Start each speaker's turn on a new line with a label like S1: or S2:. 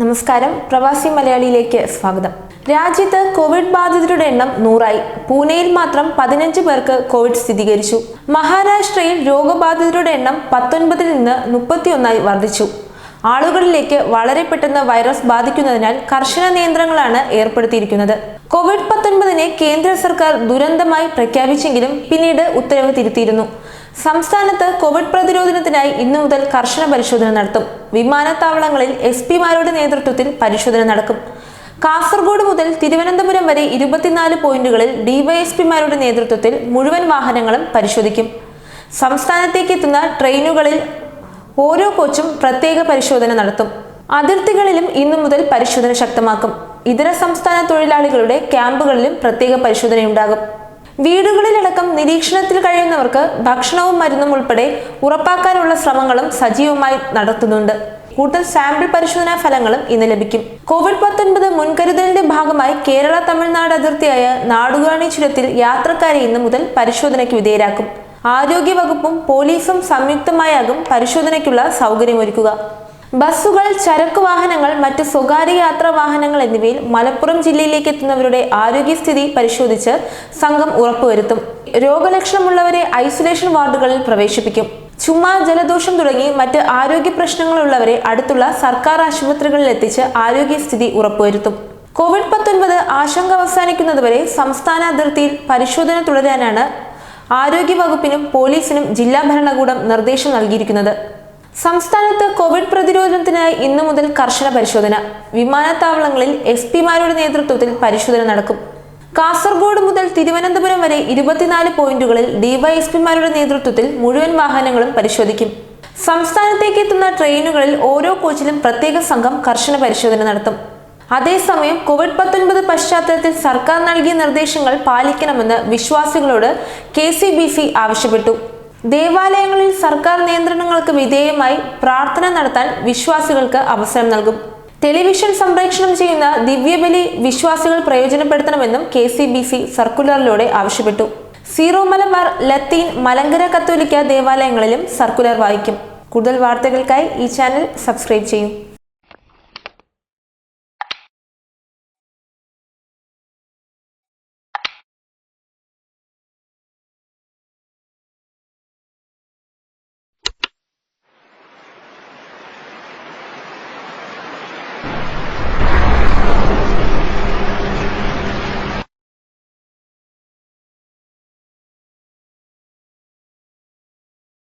S1: നമസ്കാരം, പ്രവാസി മലയാളിയിലേക്ക് സ്വാഗതം. രാജ്യത്ത് കോവിഡ് ബാധിതരുടെ എണ്ണം 100ആയി. പൂനെയിൽ മാത്രം 15 പേർക്ക് കോവിഡ് സ്ഥിരീകരിച്ചു. മഹാരാഷ്ട്രയിൽ രോഗബാധിതരുടെ എണ്ണം 19-ൽ നിന്ന് 31ആയി വർദ്ധിച്ചു. ആളുകളിലേക്ക് വളരെ പെട്ടെന്ന് വൈറസ് ബാധിക്കുന്നതിനാൽ കർശന നിയന്ത്രണങ്ങളാണ് ഏർപ്പെടുത്തിയിരിക്കുന്നത്. കോവിഡ്-19നെ കേന്ദ്ര സർക്കാർ ദുരന്തമായി പ്രഖ്യാപിച്ചെങ്കിലും പിന്നീട് ഉത്തരവ് തിരുത്തിയിരുന്നു. സംസ്ഥാനത്ത് കോവിഡ് പ്രതിരോധത്തിനായി ഇന്നു മുതൽ കർശന പരിശോധന നടത്തും. വിമാനത്താവളങ്ങളിൽ SP-മാരുടെ നേതൃത്വത്തിൽ പരിശോധന നടക്കും. കാസർഗോഡ് മുതൽ തിരുവനന്തപുരം വരെ 24 പോയിന്റുകളിൽ DYSP-മാരുടെ നേതൃത്വത്തിൽ മുഴുവൻ വാഹനങ്ങളും പരിശോധിക്കും. സംസ്ഥാനത്തേക്ക് എത്തുന്ന ട്രെയിനുകളിൽ ഓരോ കോച്ചും പ്രത്യേക പരിശോധന നടത്തും. അതിർത്തികളിലും ഇന്നു മുതൽ പരിശോധന ശക്തമാക്കും. ഇതര സംസ്ഥാന തൊഴിലാളികളുടെ ക്യാമ്പുകളിലും പ്രത്യേക പരിശോധനയുണ്ടാകും. വീടുകളിലടക്കം നിരീക്ഷണത്തിൽ കഴിയുന്നവർക്ക് ഭക്ഷണവും മരുന്നും ഉൾപ്പെടെ ഉറപ്പാക്കാനുള്ള ശ്രമങ്ങളും സജീവമായി നടത്തുന്നുണ്ട്. കൂടുതൽ സാമ്പിൾ പരിശോധനാ ഫലങ്ങളും ഇന്ന് ലഭിക്കും. കോവിഡ്-19 മുൻകരുതലിന്റെ ഭാഗമായി കേരള തമിഴ്നാട് അതിർത്തിയായ നാടുകാണി ചുരത്തിൽ യാത്രക്കാരെ ഇന്നു മുതൽ പരിശോധനയ്ക്ക് വിധേയരാക്കും. ആരോഗ്യ വകുപ്പും പോലീസും സംയുക്തമായാകും പരിശോധനയ്ക്കുള്ള സൗകര്യമൊരുക്കുക. ബസ്സുകൾ, ചരക്കു വാഹനങ്ങൾ, മറ്റ് സ്വകാര്യ യാത്രാ വാഹനങ്ങൾ എന്നിവയിൽ മലപ്പുറം ജില്ലയിലേക്ക് എത്തുന്നവരുടെ ആരോഗ്യസ്ഥിതി പരിശോധിച്ച് സംഘം ഉറപ്പുവരുത്തും. രോഗലക്ഷണമുള്ളവരെ ഐസൊലേഷൻ വാർഡുകളിൽ പ്രവേശിപ്പിക്കും. ചുമ, ജലദോഷം തുടങ്ങി മറ്റ് ആരോഗ്യ പ്രശ്നങ്ങളുള്ളവരെ അടുത്തുള്ള സർക്കാർ ആശുപത്രികളിൽ എത്തിച്ച് ആരോഗ്യസ്ഥിതി ഉറപ്പുവരുത്തും. കോവിഡ്-19 ആശങ്ക അവസാനിക്കുന്നതുവരെ സംസ്ഥാന അതിർത്തിയിൽ പരിശോധന തുടരാനാണ് ആരോഗ്യ വകുപ്പിനും പോലീസിനും ജില്ലാ ഭരണകൂടം നിർദ്ദേശം നൽകിയിരിക്കുന്നത്. സംസ്ഥാനത്ത് കോവിഡ് പ്രതിരോധത്തിനായി ഇന്നു മുതൽ കർശന പരിശോധന. വിമാനത്താവളങ്ങളിൽ SP-മാരുടെ നേതൃത്വത്തിൽ പരിശോധന നടക്കും. കാസർഗോഡ് മുതൽ തിരുവനന്തപുരം വരെ 24 പോയിന്റുകളിൽ DYSP-മാരുടെ നേതൃത്വത്തിൽ മുഴുവൻ വാഹനങ്ങളും പരിശോധിക്കും. സംസ്ഥാനത്തേക്ക് എത്തുന്ന ട്രെയിനുകളിൽ ഓരോ കോച്ചിലും പ്രത്യേക സംഘം കർശന പരിശോധന നടത്തും. അതേസമയം കോവിഡ്-19 പശ്ചാത്തലത്തിൽ സർക്കാർ നൽകിയ നിർദ്ദേശങ്ങൾ പാലിക്കണമെന്ന് വിശ്വാസികളോട് KCBC ആവശ്യപ്പെട്ടു. ദേവാലയങ്ങളിൽ സർക്കാർ നിയന്ത്രണങ്ങൾക്ക് വിധേയമായി പ്രാർത്ഥന നടത്താൻ വിശ്വാസികൾക്ക് അവസരം നൽകും. ടെലിവിഷൻ സംപ്രേഷണം ചെയ്യുന്ന ദിവ്യബലി വിശ്വാസികൾ പ്രയോജനപ്പെടുത്തണമെന്നും KCBC സർക്കുലറിലൂടെ ആവശ്യപ്പെട്ടു. സീറോ മലബാർ, ലത്തീൻ, മലങ്കര കത്തോലിക്ക ദേവാലയങ്ങളിലും സർക്കുലർ വായിക്കും. കൂടുതൽ വാർത്തകൾക്കായി ഈ ചാനൽ സബ്സ്ക്രൈബ് ചെയ്യൂ.